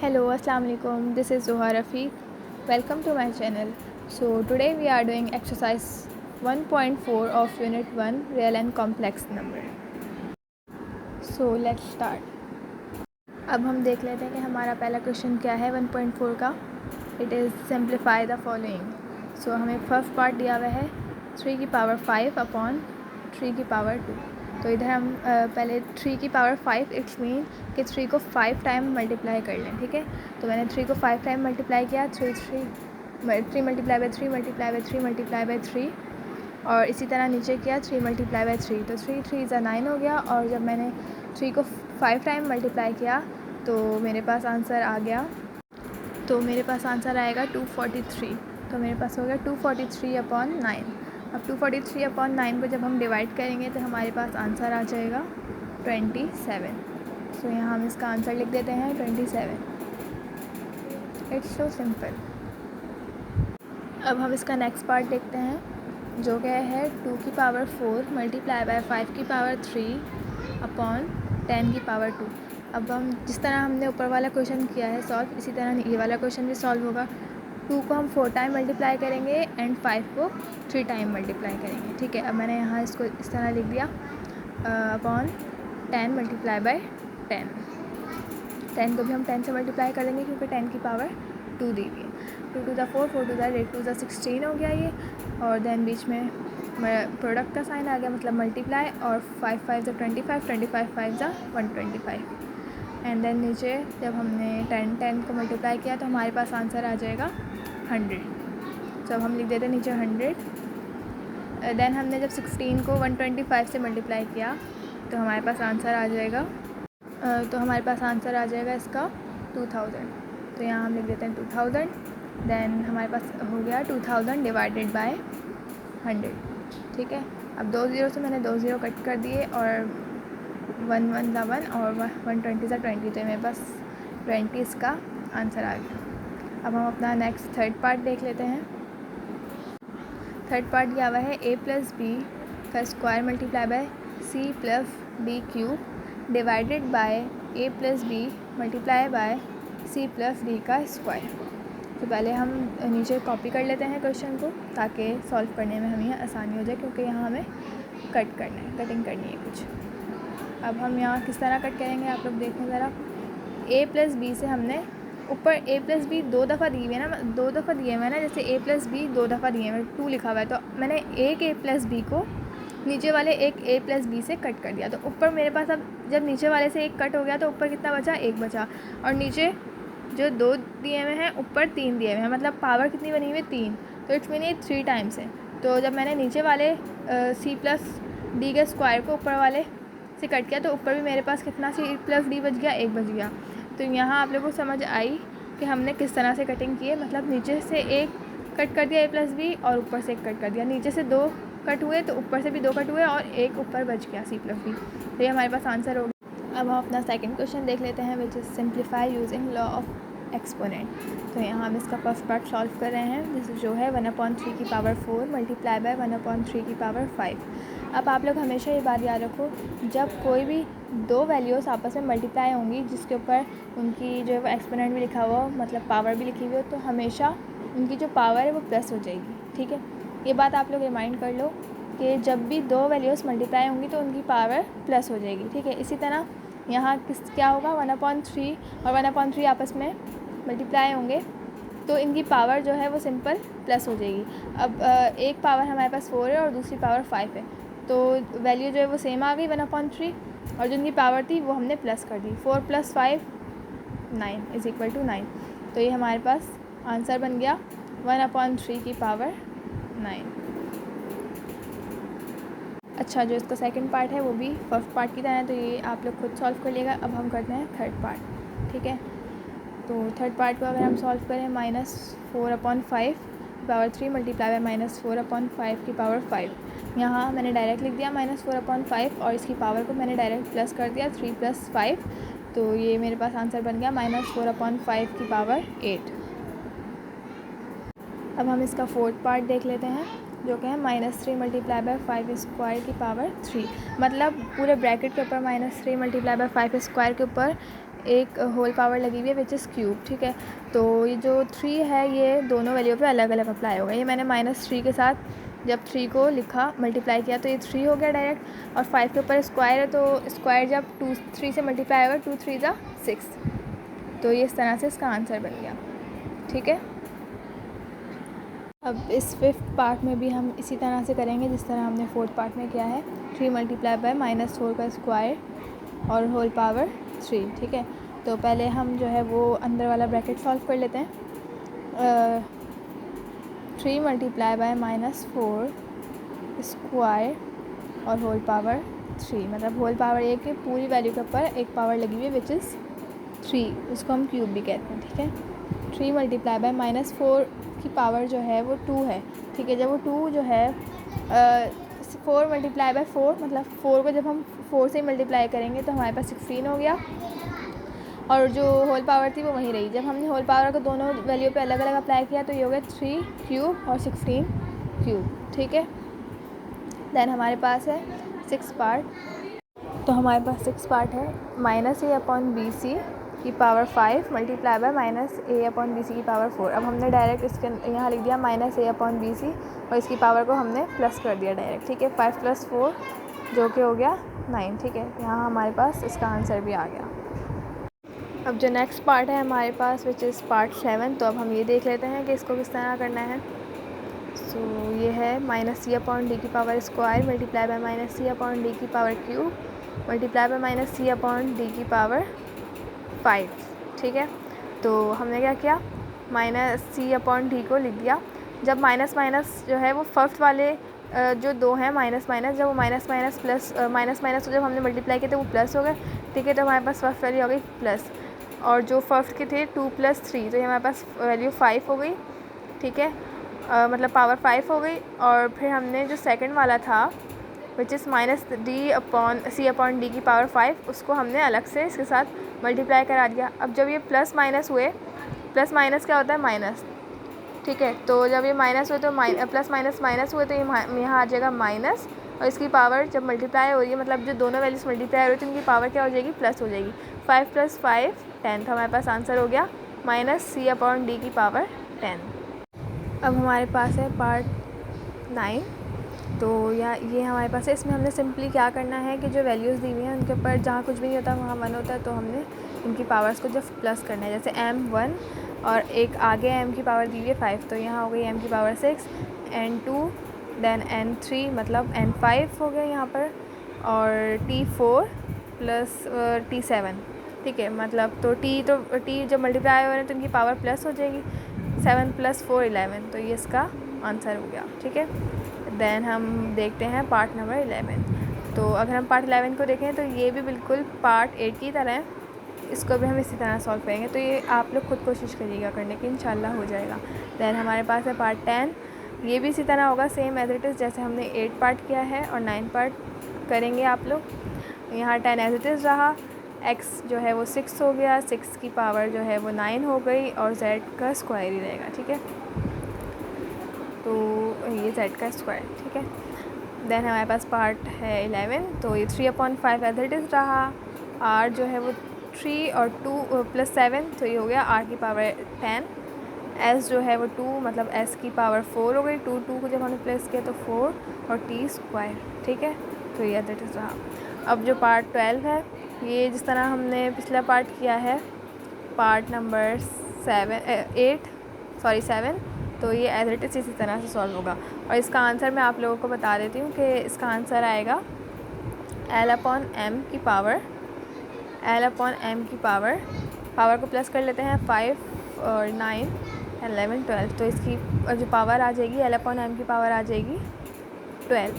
Hello, Assalamu alaikum. This is Zuha Rafiq. Welcome to my channel. So today we are doing exercise 1.4 of Unit 1 Real and Complex Number. So let's start. अब हम देख लेते हैं कि हमारा पहला question क्या है 1.4 का. It is simplify the following. So हमें फर्स्ट पार्ट दिया हुआ है 3 की पावर 5 अपॉन 3 की पावर 2. तो इधर हम पहले 3 की पावर 5 इट्स मीन कि 3 को 5 टाइम मल्टीप्लाई कर लें. ठीक है, तो मैंने 3 को 5 टाइम मल्टीप्लाई किया. 3 multiply by 3 multiply by 3 multiply by 3 और इसी तरह नीचे किया 3 मल्टीप्लाई बाई 3. तो 3 3 ज़ा 9 हो गया. और जब मैंने 3 को 5 टाइम मल्टीप्लाई किया तो मेरे पास आंसर आ गया. तो मेरे पास आंसर आएगा 243. तो मेरे पास हो गया 243 अपॉन 9. अब 243 अपॉन 9 को जब हम डिवाइड करेंगे तो हमारे पास आंसर आ जाएगा 27. सो यहाँ हम इसका आंसर लिख देते हैं 27. It's so simple. अब हम इसका नेक्स्ट पार्ट देखते हैं जो क्या है 2 की पावर 4 मल्टीप्लाई बाय 5 की पावर 3 अपॉन 10 की पावर 2. अब हम जिस तरह हमने ऊपर वाला क्वेश्चन किया है सॉल्व, इसी तरह ये वाला क्वेश्चन भी सॉल्व होगा. 2 को हम 4 टाइम मल्टीप्लाई करेंगे एंड 5 को 3 टाइम मल्टीप्लाई करेंगे. ठीक है, अब मैंने यहाँ इसको इस तरह लिख दिया अपॉन 10 मल्टीप्लाई बाय 10. 10 को भी हम 10 से मल्टीप्लाई कर देंगे क्योंकि 10 की पावर 2 दी हुई है. 2 to the 4, 4 to the 8, 2 the 16 हो गया ये. और देन बीच में प्रोडक्ट का साइन आ गया मतलब मल्टीप्लाई. और 5 5 ज़ा 25, 25 5 ज़ा 125. एंड देन नीचे जब हमने 10 को मल्टीप्लाई किया तो हमारे पास आंसर आ जाएगा 100. जब हम लिख देते नीचे 100. देन हमने जब 16 को 125 से मल्टीप्लाई किया तो हमारे पास आंसर आ जाएगा इसका 2000. तो यहाँ हम लिख देते हैं 2000. देन हमारे पास हो गया 2000 डिवाइडेड बाय 100. ठीक है, अब 2 ज़ीरो से मैंने 2 ज़ीरो कट कर दिए और 1 1 ज़ा 1 और 120 ज़ा 20. तो मेरे पास 20 इसका आंसर आ गया. अब हम अपना नेक्स्ट थर्ड पार्ट देख लेते हैं. थर्ड पार्ट दिया हुआ है a प्लस बी का square multiply by c plus B cube divided by a plus B multiply by c plus D का स्क्वायर. तो पहले हम नीचे कॉपी कर लेते हैं क्वेश्चन को ताकि सॉल्व करने में हमें आसानी हो जाए क्योंकि यहाँ हमें कटिंग करनी है कुछ. अब हम यहाँ किस तरह कट करेंगे आप लोग देखें ज़रा. a प्लस बी से हमने ऊपर a प्लस बी 2 दफ़ा दिए हुए ना, 2 दफ़ा दिए हुए ना, जैसे a प्लस बी 2 दफ़ा दिए हुए 2 लिखा हुआ है. तो मैंने एक a प्लस बी को नीचे वाले एक a प्लस बी से कट कर दिया. तो ऊपर मेरे पास अब जब नीचे वाले से एक कट हो गया तो ऊपर कितना बचा, 1 बचा. और नीचे जो 2 दिए हुए हैं ऊपर 3 दिए हुए हैं मतलब पावर कितनी बनी हुई है 3. तो इट्स मीन ये 3 टाइम्स है. तो जब मैंने नीचे वाले c प्लस डी के स्क्वायर को ऊपर वाले से कट किया तो ऊपर भी मेरे पास कितना c प्लस डी बच गया, 1 बच गया. तो यहाँ आप लोगों को समझ आई कि हमने किस तरह से कटिंग की है. मतलब नीचे से एक कट कर दिया a प्लस बी और ऊपर से एक कट कर दिया. नीचे से 2 कट हुए तो ऊपर से भी 2 कट हुए और एक ऊपर बच गया c प्लस बी. तो ये हमारे पास आंसर हो गया. अब हम अपना सेकंड क्वेश्चन देख लेते हैं which is simplify using law of exponent. तो यहाँ हम इसका फर्स्ट पार्ट सॉल्व कर रहे हैं जिस जो है 1/3 की पावर 4 मल्टीप्लाई बाय 1/3 की पावर 5. अब आप लोग हमेशा ये बात याद रखो, जब कोई भी 2 वैल्यूज़ आपस में मल्टीप्लाई होंगी जिसके ऊपर उनकी जो एक्सपोनेंट भी लिखा हुआ हो मतलब पावर भी लिखी हुई हो तो हमेशा उनकी जो पावर है वो प्लस हो जाएगी. ठीक है, ये बात आप लोग रिमाइंड कर लो कि जब भी 2 वैल्यूज़ मल्टीप्लाई होंगी तो उनकी पावर प्लस हो जाएगी. ठीक है, इसी तरह यहाँ क्या होगा 1/3 और 1/3 आपस में मल्टीप्लाई होंगे तो इनकी पावर जो है वो सिंपल प्लस हो जाएगी. अब एक पावर हमारे पास 4 है और दूसरी पावर 5 है तो वैल्यू जो है वो सेम आ गई 1/3 और जो इनकी पावर थी वो हमने प्लस कर दी. 4 + 5 9 इज़ इक्वल टू 9. तो ये हमारे पास आंसर बन गया 1/3 की पावर 9. अच्छा, जो इसका सेकंड पार्ट है वो भी फर्स्ट पार्ट की तरह है तो ये आप लोग खुद सॉल्व कर लिएगा. अब हम करते हैं थर्ड पार्ट. ठीक है, तो थर्ड पार्ट को अगर हम सॉल्व करें -4/5 की पावर 3 मल्टीप्लाई बाय -4/5 की पावर 5. यहाँ मैंने डायरेक्ट लिख दिया -4/5 और इसकी पावर को मैंने डायरेक्ट प्लस कर दिया 3 + 5. तो ये मेरे पास आंसर बन गया -4/5 की पावर 8. अब हम इसका फोर्थ पार्ट देख लेते हैं जो कि है -3 मल्टीप्लाई बाय 5 स्क्वायर की पावर 3. मतलब पूरे ब्रैकेट के ऊपर -3 मल्टीप्लाई बाय 5 स्क्वायर के ऊपर एक होल पावर लगी हुई है विच इज़ क्यूब, ठीक है। तो ये जो 3 है ये दोनों वैल्यू पे अलग अलग अप्लाई होगा। ये मैंने -3 के साथ जब 3 को लिखा मल्टीप्लाई किया तो ये 3 हो गया डायरेक्ट, और 5 के ऊपर स्क्वायर है तो स्क्वायर जब 3 से मल्टीप्लाई होगा 2 3 ज़ा 6, तो ये इस तरह से इसका आंसर बन गया, ठीक है। अब इस 5th पार्ट में भी हम इसी तरह से करेंगे जिस तरह हमने 4th पार्ट में किया है। 3 मल्टीप्लाई बाय -4 का स्क्वायर और होल पावर 3, ठीक है। तो पहले हम जो है वो अंदर वाला ब्रैकेट सॉल्व कर लेते हैं। 3 मल्टीप्लाई बाय -4 स्क्वायर और होल पावर 3, मतलब होल पावर एक की पूरी वैल्यू के ऊपर एक पावर लगी हुई है विच इज़ 3, उसको हम क्यूब भी कहते हैं, ठीक है। 3 मल्टीप्लाई बाय -4 की पावर जो है वो 2 है, ठीक है। जब वो 2 जो है 4 मल्टीप्लाई बाय 4, मतलब 4 को जब हम 4 से मल्टीप्लाई करेंगे तो हमारे पास 16 हो गया, और जो होल पावर थी वो वहीं रही। जब हमने होल पावर को दोनों वैल्यू पे अलग अलग अप्लाई किया तो ये हो गया 3 क्यूब और 16 क्यूब, ठीक है। देन हमारे पास है 6 पार्ट, तो हमारे पास 6 पार्ट है -a/bc की पावर 5 मल्टीप्लाई बाय -a/bc की पावर 4। अब हमने डायरेक्ट इसके यहाँ लिख दिया -a/bc और इसकी पावर को हमने प्लस कर दिया डायरेक्ट, ठीक है। 5 + 4 जो कि हो गया 9, ठीक है। यहाँ हमारे पास इसका आंसर भी आ गया। अब जो नेक्स्ट पार्ट है हमारे पास विच इज़ पार्ट 7, तो अब हम ये देख लेते हैं कि इसको किस तरह करना है। सो ये है -c/d की power square multiply bye -c/d की power cube multiply by -c/d की पावर 5, ठीक है। तो हमने क्या किया, -c/d को लिख दिया। जब माइनस माइनस जो है वो फर्स्ट वाले जो 2 हैं माइनस माइनस, जब वो minus minus plus minus minus जब हमने मल्टीप्लाई किए तो वो प्लस हो गए, ठीक है। तो हमारे पास फर्स्ट वैल्यू हो गई प्लस, और जो फर्स्ट के थे 2 + 3 तो ये हमारे पास वैल्यू 5 हो गई, ठीक है। मतलब पावर 5 हो गई। और फिर हमने जो सेकंड वाला था विच इज़ -d/c/d की पावर 5 उसको हमने अलग से इसके साथ मल्टीप्लाई करा दिया। अब जब ये प्लस माइनस हुए, प्लस माइनस क्या होता है माइनस, ठीक है। तो जब ये माइनस हुए तो प्लस माइनस माइनस हुए तो ये यहाँ आ जाएगा माइनस, और इसकी पावर जब मल्टीप्लाई हो रही है मतलब जो दोनों वैल्यूज मल्टीप्लाई हो रही है तो इनकी पावर क्या हो जाएगी, प्लस हो जाएगी। 5 + 5 10, तो हमारे पास आंसर हो गया -c/d की पावर 10। अब हमारे पास है पार्ट 9, तो ये हमारे पास है। इसमें हमने सिंपली क्या करना है कि जो वैल्यूज़ दी हुई हैं उनके ऊपर जहाँ कुछ भी नहीं होता वहाँ 1 होता है, तो हमने इनकी पावर्स को जब प्लस करना है। जैसे m1 और एक आगे m की पावर दी हुई है 5, तो यहाँ हो गई m की पावर 6, n2 देन n3 मतलब n5 हो गया यहाँ पर, और t4 + t7, ठीक है। मतलब तो t जब मल्टीप्लाई हो रहे हैं तो इनकी पावर प्लस हो जाएगी। 7 + 4 11, तो ये इसका आंसर हो गया, ठीक है। देन हम देखते हैं पार्ट नंबर 11। तो अगर हम पार्ट 11 को देखें तो ये भी बिल्कुल पार्ट 8 की तरह है, इसको भी हम इसी तरह सॉल्व करेंगे। तो ये आप लोग खुद कोशिश करिएगा करने की, इंशाल्लाह हो जाएगा। देन हमारे पास है पार्ट 10, ये भी इसी तरह होगा सेम एज इट इज़ जैसे हमने 8 पार्ट किया है और 9 पार्ट करेंगे आप लोग। यहाँ 10 एज इट इज़ रहा, x जो है वो 6 हो गया, 6 की पावर जो है वो 9 हो गई, और z का स्क्वायर ही रहेगा, ठीक है। तो ये z का स्क्वायर, ठीक है। देन हमारे पास पार्ट है 11, तो ये 3/5 एज इट इज़ रहा। r जो है वो 3 और 2 + 7, तो ये हो गया r की पावर 10। s जो है वो 2 मतलब s की पावर 4 हो गई, 2 को जब हमने प्लस किया तो 4 और t स्क्वायर, ठीक है। तो ये एज इट इज़ रहा। अब जो पार्ट 12 है ये जिस तरह हमने पिछला पार्ट किया है पार्ट नंबर 7, तो ये एज इट इज़ इसी तरह से सॉल्व होगा। और इसका आंसर मैं आप लोगों को बता देती हूँ कि इसका आंसर आएगा L/m की पावर, पावर को प्लस कर लेते हैं 5 और 9 11 12, तो इसकी जो पावर आ जाएगी L/m की पावर आ जाएगी 12,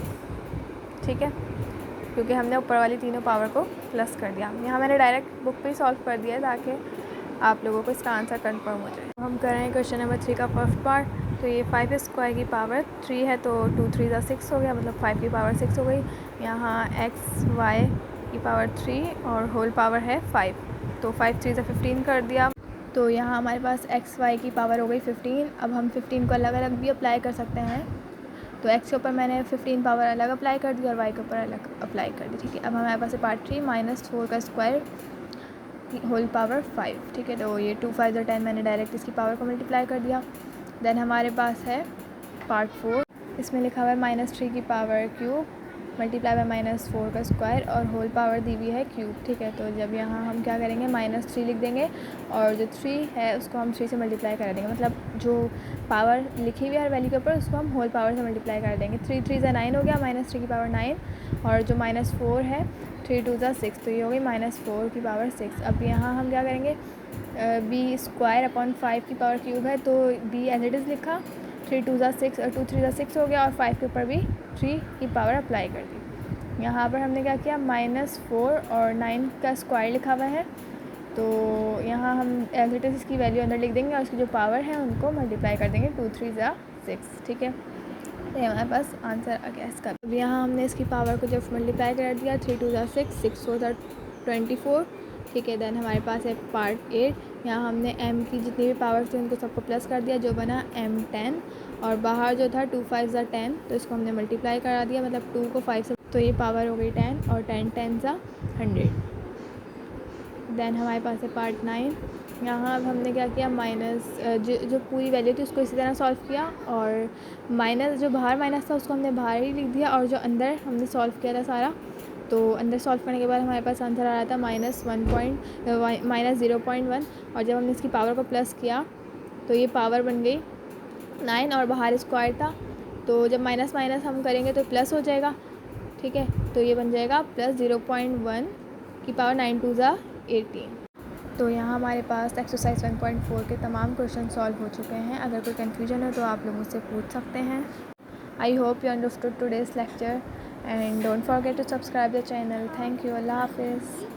ठीक है। क्योंकि हमने ऊपर वाली तीनों पावर को प्लस कर दिया। यहाँ मैंने डायरेक्ट बुक पे ही सॉल्व कर दिया है ताकि आप लोगों को इसका आंसर कंफर्म हो जाए। हम कर रहे हैं क्वेश्चन नंबर 3 का फर्स्ट पार्ट। तो ये 5 स्क्वायर की पावर 3 है, तो 2 3 ज़ा 6 हो गया, मतलब 5 की पावर 6 हो गई। यहाँ x y की पावर 3 और होल पावर है 5, तो 5 3 ज़ा 15 कर दिया। तो यहाँ हमारे पास x y की पावर हो गई 15। अब हम 15 को अलग अलग भी अप्लाई कर सकते हैं, तो x के ऊपर मैंने 15 पावर अलग अप्लाई कर दी और y के ऊपर अलग अप्लाई कर दी, ठीक है। अब हमारे पास है पार्ट 3 -4 का स्क्वायर होल पावर 5, ठीक है। तो ये 2 5 10 मैंने डायरेक्ट इसकी पावर को मल्टीप्लाई कर दिया। देन हमारे पास है पार्ट 4, इसमें लिखा हुआ है -3 की पावर क्यूब मल्टीप्लाई बाय -4 का स्क्वायर और होल पावर दी हुई है क्यूब, ठीक है। तो जब यहाँ हम क्या करेंगे -3 लिख देंगे और जो 3 है उसको हम 3 से मल्टीप्लाई कर देंगे, मतलब जो पावर लिखी हुई है हर वैल्यू के ऊपर उसको हम होल पावर से मल्टीप्लाई कर देंगे। 3 3 ज़ा 9 हो गया, -3 की पावर 9 और जो -4 है 3 2 ज़ा 6, तो ये हो गई -4 की पावर 6। अब यहाँ हम क्या करेंगे, बी स्क्वायर अपॉन 5 की पावर क्यूब है तो बी एज इट इज़ लिखा, 3 2 ज़ा 6 और 2 3 ज़ा 6 हो गया और 5 के ऊपर भी 3 की पावर अप्लाई कर दी। यहाँ पर हमने क्या किया, -4 और 9 का स्क्वायर लिखा हुआ है तो यहाँ हम एज इट इज़ इसकी वैल्यू अंदर लिख देंगे और इसकी जो पावर है उनको मल्टीप्लाई कर देंगे, 2 3 ज़ा 6, ठीक है। तो हमारे पास आंसर आ गया इसका। अब यहाँ हमने इसकी पावर को जब मल्टीप्लाई कर दिया, 3 2 ज़ा 6 6 4 ज़ा 24, ठीक है। देन हमारे पास है पार्ट 8, यहाँ हमने m की जितनी भी पावर थी उनको सबको प्लस कर दिया, जो बना m10 और बाहर जो था 2 5 ज़ा 10, तो इसको हमने मल्टीप्लाई करा दिया, मतलब 2 को 5 से, तो ये पावर हो गई 10 और 10 10 ज़ा 100। देन हमारे पास है पार्ट 9, यहाँ अब हमने क्या किया, जो पूरी वैल्यू थी उसको इसी तरह सॉल्व किया और माइनस जो बाहर माइनस था उसको हमने बाहर ही लिख दिया और जो अंदर हमने सॉल्व किया था सारा, तो अंदर सॉल्व करने के बाद हमारे पास आंसर आ रहा था -0.1 और जब हमने इसकी पावर को प्लस किया तो ये पावर बन गई 9 और बाहर स्क्वायर था, तो जब माइनस माइनस हम करेंगे तो प्लस हो जाएगा, ठीक है। तो ये बन जाएगा +0.1 की पावर 9 2 ज़ा 18। तो यहाँ हमारे पास एक्सरसाइज 1.4 के तमाम क्वेश्चन सॉल्व हो चुके हैं। अगर कोई कन्फ्यूजन हो तो आप लोग मुझसे पूछ सकते हैं। I hope you understood today's lecture and don't forget to subscribe the channel. Thank you. अल्लाह हाफिज़।